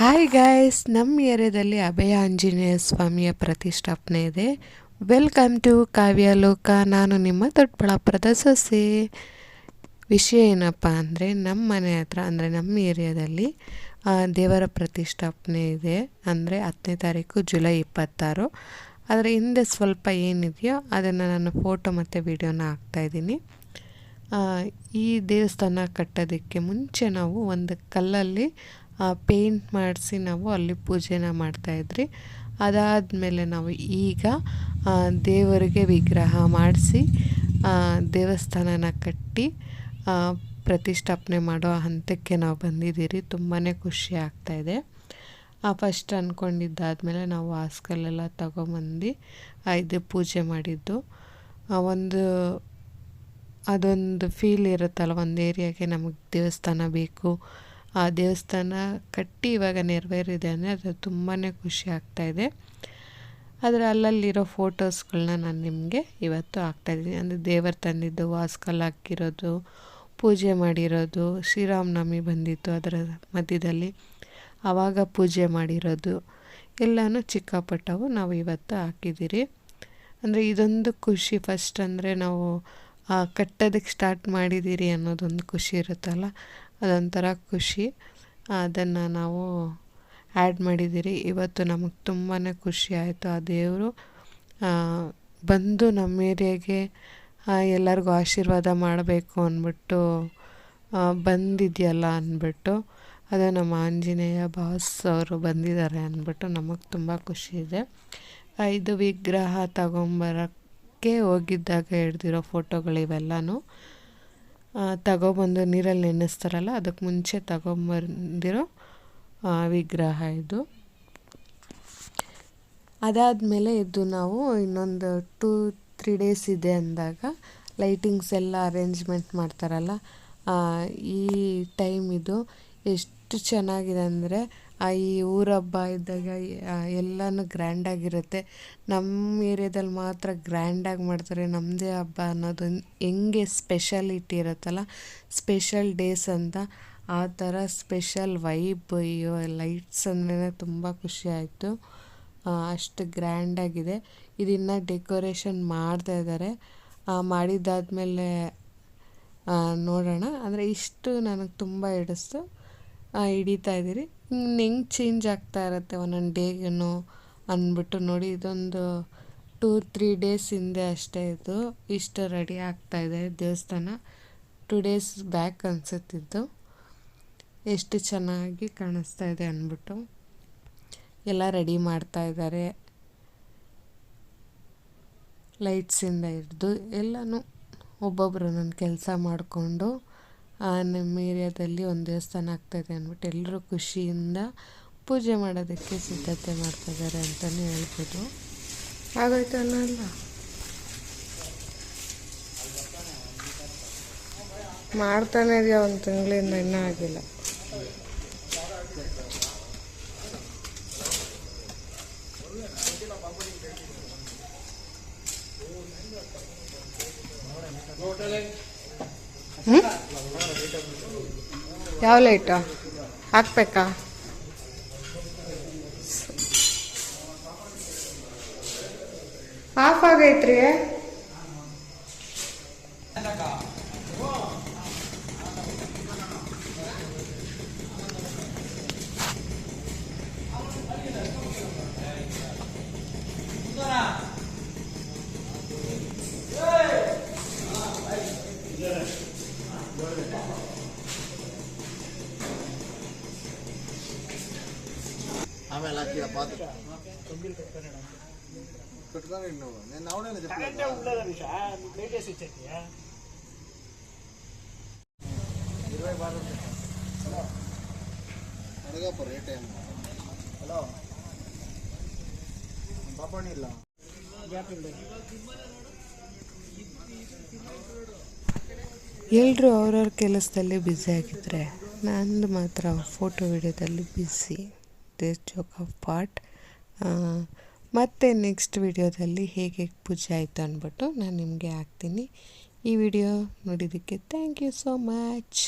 Hi guys, ನಮ್ಮ ಏರಿಯಾದಲ್ಲಿ ಅಭಯ ಆಂಜನೇಯ ಸ್ವಾಮಿಯ ಪ್ರತಿಷ್ಠಾಪನೆ ಇದೆ. ವೆಲ್ಕಮ್ ಟು ಕಾವ್ಯ ಲೋಕ. ನಾನು ನಿಮ್ಮ ದೊಡ್ಡಬಳ್ಳಾಪುರದ ಸೊಸೆ. ವಿಷಯ ಏನಪ್ಪ ಅಂದರೆ, ನಮ್ಮ ಮನೆ ಹತ್ರ ಅಂದರೆ ನಮ್ಮ ಏರಿಯಾದಲ್ಲಿ ದೇವರ ಪ್ರತಿಷ್ಠಾಪನೆ ಇದೆ. ಅಂದರೆ 10ನೇ ತಾರೀಕು ಜುಲೈ 26. ಅದರ ಹಿಂದೆ ಸ್ವಲ್ಪ ಏನಿದೆಯೋ ಅದನ್ನು ನಾನು ಫೋಟೋ ಮತ್ತು ವಿಡಿಯೋನ ಹಾಕ್ತಾಯಿದ್ದೀನಿ. ಈ ದೇವಸ್ಥಾನ ಕಟ್ಟೋದಕ್ಕೆ ಮುಂಚೆ ನಾವು ಒಂದು ಕಲ್ಲಲ್ಲಿ ಪೇಂಟ್ ಮಾಡಿಸಿ ನಾವು ಅಲ್ಲಿ ಪೂಜೆನ ಮಾಡ್ತಾಯಿದ್ರಿ. ಅದಾದಮೇಲೆ ನಾವು ಈಗ ದೇವರಿಗೆ ವಿಗ್ರಹ ಮಾಡಿಸಿ ದೇವಸ್ಥಾನನ ಕಟ್ಟಿ ಪ್ರತಿಷ್ಠಾಪನೆ ಮಾಡೋ ಹಂತಕ್ಕೆ ನಾವು ಬಂದಿದ್ದೀರಿ. ತುಂಬಾ ಖುಷಿ ಆಗ್ತಾಯಿದೆ. ಫಸ್ಟ್ ಅಂದ್ಕೊಂಡಿದ್ದಾದಮೇಲೆ ನಾವು ಹಾಸ್ಕಲ್ಲೆಲ್ಲ ತೊಗೊಂಬಂದು ಇದು ಪೂಜೆ ಮಾಡಿದ್ದು. ಅದೊಂದು ಫೀಲ್ ಇರುತ್ತಲ್ಲ, ಒಂದು ಏರಿಯಾಗೆ ನಮಗೆ ದೇವಸ್ಥಾನ ಬೇಕು, ಆ ದೇವಸ್ಥಾನ ಕಟ್ಟಿ ಇವಾಗ ನೆರವೇರಿದೆ ಅಂದರೆ ಅದು ತುಂಬಾ ಖುಷಿ ಆಗ್ತಾಯಿದೆ. ಆದರೆ ಅಲ್ಲಲ್ಲಿರೋ ಫೋಟೋಸ್ಗಳನ್ನ ನಾನು ನಿಮಗೆ ಇವತ್ತು ಹಾಕ್ತಾಯಿದ್ದೀನಿ. ಅಂದರೆ ದೇವರು ತಂದಿದ್ದು, ವಾಸ್ಕಲ್ ಹಾಕಿರೋದು, ಪೂಜೆ ಮಾಡಿರೋದು, ಶ್ರೀರಾಮನವಮಿ ಬಂದಿತ್ತು ಅದರ ಮಧ್ಯದಲ್ಲಿ, ಆವಾಗ ಪೂಜೆ ಮಾಡಿರೋದು ಎಲ್ಲನೂ ಚಿಕ್ಕಪಟ್ಟವು ನಾವು ಇವತ್ತು ಹಾಕಿದ್ದೀರಿ. ಅಂದರೆ ಇದೊಂದು ಖುಷಿ. ಫಸ್ಟ್ ಅಂದರೆ ನಾವು ಕಟ್ಟೋದಕ್ಕೆ ಸ್ಟಾರ್ಟ್ ಮಾಡಿದ್ದೀರಿ ಅನ್ನೋದೊಂದು ಖುಷಿ ಇರುತ್ತಲ್ಲ, ಅದೊಂಥರ ಖುಷಿ. ಅದನ್ನು ನಾವು ಆ್ಯಡ್ ಮಾಡಿದ್ದೀರಿ. ಇವತ್ತು ನಮಗೆ ತುಂಬಾ ಖುಷಿ ಆಯಿತು. ಆ ದೇವರು ಬಂದು ನಮ್ಮ ಏರಿಯಾಗೆ ಎಲ್ಲರಿಗೂ ಆಶೀರ್ವಾದ ಮಾಡಬೇಕು ಅಂದ್ಬಿಟ್ಟು ಬಂದಿದೆಯಲ್ಲ ಅಂದ್ಬಿಟ್ಟು, ಅದು ನಮ್ಮ ಆಂಜನೇಯ ಬಾಸ್ ಅವರು ಬಂದಿದ್ದಾರೆ ಅಂದ್ಬಿಟ್ಟು ನಮಗೆ ತುಂಬ ಖುಷಿ ಇದೆ. ಇದು ವಿಗ್ರಹ ತಗೊಂಬರೋಕ್ಕೆ ಹೋಗಿದ್ದಾಗ ಹಿಡ್ದಿರೋ ಫೋಟೋಗಳಿವೆಲ್ಲನೂ ತಗೊಬಂದು ನೀರಲ್ಲಿ ನೆನೆಸ್ತಾರಲ್ಲ, ಅದಕ್ಕೆ ಮುಂಚೆ ತಗೊಂಬಂದಿರೋ ವಿಗ್ರಹ ಇದು. ಅದಾದಮೇಲೆ ಇದು ನಾವು ಇನ್ನೊಂದು 2-3 ಡೇಸ್ ಇದೆ ಅಂದಾಗ ಲೈಟಿಂಗ್ಸ್ ಎಲ್ಲ ಅರೇಂಜ್ಮೆಂಟ್ ಮಾಡ್ತಾರಲ್ಲ, ಈ ಟೈಮ್ ಇದು ಎಷ್ಟು ಚೆನ್ನಾಗಿದೆ ಅಂದರೆ, ಈ ಊರ ಹಬ್ಬ ಇದ್ದಾಗ ಎಲ್ಲನೂ ಗ್ರ್ಯಾಂಡಾಗಿರುತ್ತೆ. ನಮ್ಮ ಏರಿಯಾದಲ್ಲಿ ಮಾತ್ರ ಗ್ರ್ಯಾಂಡಾಗಿ ಮಾಡ್ತಾರೆ. ನಮ್ಮದೇ ಹಬ್ಬ ಅನ್ನೋದು ಹೆಂಗೆ ಸ್ಪೆಷಾಲಿಟಿ ಇರುತ್ತಲ್ಲ, ಸ್ಪೆಷಲ್ ಡೇಸ್ ಅಂತ, ಆ ಥರ ಸ್ಪೆಷಲ್ ವೈಬ್. ಅಯ್ಯೋ, ಲೈಟ್ಸ್ ಅಂದ್ರೇ ತುಂಬ ಖುಷಿ ಆಯಿತು. ಅಷ್ಟು ಗ್ರ್ಯಾಂಡಾಗಿದೆ. ಇದನ್ನು ಡೆಕೋರೇಷನ್ ಮಾಡ್ತಾಯಿದ್ದಾರೆ. ಮಾಡಿದ್ದಾದಮೇಲೆ ನೋಡೋಣ. ಅಂದರೆ ಇಷ್ಟು ನನಗೆ ತುಂಬ ಹಿಡಿಸ್ತು. ಹಿಡಿತಾ ಇದ್ದೀರಿ. ಹೆಂಗೆ ಚೇಂಜ್ ಆಗ್ತಾ ಇರುತ್ತೆ ಒಂದೊಂದು ಡೇಗೂ ಅಂದ್ಬಿಟ್ಟು ನೋಡಿ. ಇದೊಂದು 2-3 ಡೇಸ್ ಹಿಂದೆ ಅಷ್ಟೇ ಇದು ಇಷ್ಟು ರೆಡಿ ಆಗ್ತಾಯಿದೆ ದೇವಸ್ಥಾನ. 2 ಡೇಸ್ ಬ್ಯಾಕ್ ಅನಿಸುತ್ತಿದ್ದು. ಎಷ್ಟು ಚೆನ್ನಾಗಿ ಕಾಣಿಸ್ತಾ ಇದೆ ಅಂದ್ಬಿಟ್ಟು ಎಲ್ಲ ರೆಡಿ ಮಾಡ್ತಾಯಿದ್ದಾರೆ. ಲೈಟ್ಸಿಂದ ಹಿಡ್ದು ಎಲ್ಲನೂ ಒಬ್ಬೊಬ್ಬರು ನನ್ನ ಕೆಲಸ ಮಾಡಿಕೊಂಡು ನಮ್ಮ ಏರಿಯಾದಲ್ಲಿ ಒಂದು ದೇವಸ್ಥಾನ ಆಗ್ತಾಯಿದೆ ಅಂದ್ಬಿಟ್ಟು ಎಲ್ಲರೂ ಖುಷಿಯಿಂದ ಪೂಜೆ ಮಾಡೋದಕ್ಕೆ ಸಿದ್ಧತೆ ಮಾಡ್ತಾಯಿದ್ದಾರೆ ಅಂತಲೇ ಹೇಳ್ಬೋದು. ಆಗೋಯ್ತು ಅನ್ನಲ್ಲ, ಮಾಡ್ತಾನೆ ಇದೆಯಾ, ಒಂದು ತಿಂಗಳಿಂದ ಇನ್ನೂ ಆಗಿಲ್ಲ. ಯಾವ ಲೈಟಾ ಹಾಕ್ಬೇಕಾ? ಆಫ್ ಆಗೈತ್ರಿ. ಆಮೇಲೆ ಹಾಕಿ ಪಾತ್ರ ಕಟ್ತಾನೆ ಇನ್ನು ನಾನು ಅವನೇ ಜಪ್ಪ ಉಳ್ಳದ ವಿಷ ಬೇಟೆ ಸಿಚ್ಚತಿಯಾ 20 ಬಾರ್ ಹಲೋ ಅಡಗಪ್ಪ ರೇಟ್ ಏನು ಹಲೋ ಪಾಪಣಿ ಇಲ್ಲ ಗ್ಯಾಪ್ ಇಲ್ಲ. ಎಲ್ಲರೂ ಅವ್ರವ್ರ ಕೆಲಸದಲ್ಲಿ ಬ್ಯುಸಿ ಆಗಿದ್ದರೆ ನಂದು ಮಾತ್ರ ಫೋಟೋ ವಿಡಿಯೋದಲ್ಲಿ busy. This joke of part. ಮತ್ತು ನೆಕ್ಸ್ಟ್ ವಿಡಿಯೋದಲ್ಲಿ ಹೇಗೆ ಪೂಜೆ ಆಯಿತು ಅಂದ್ಬಿಟ್ಟು ನಾನು ನಿಮಗೆ ಹಾಕ್ತೀನಿ. ಈ ವಿಡಿಯೋ ನೋಡಿದ್ದಕ್ಕೆ ಥ್ಯಾಂಕ್ ಯು ಸೋ ಮಚ್.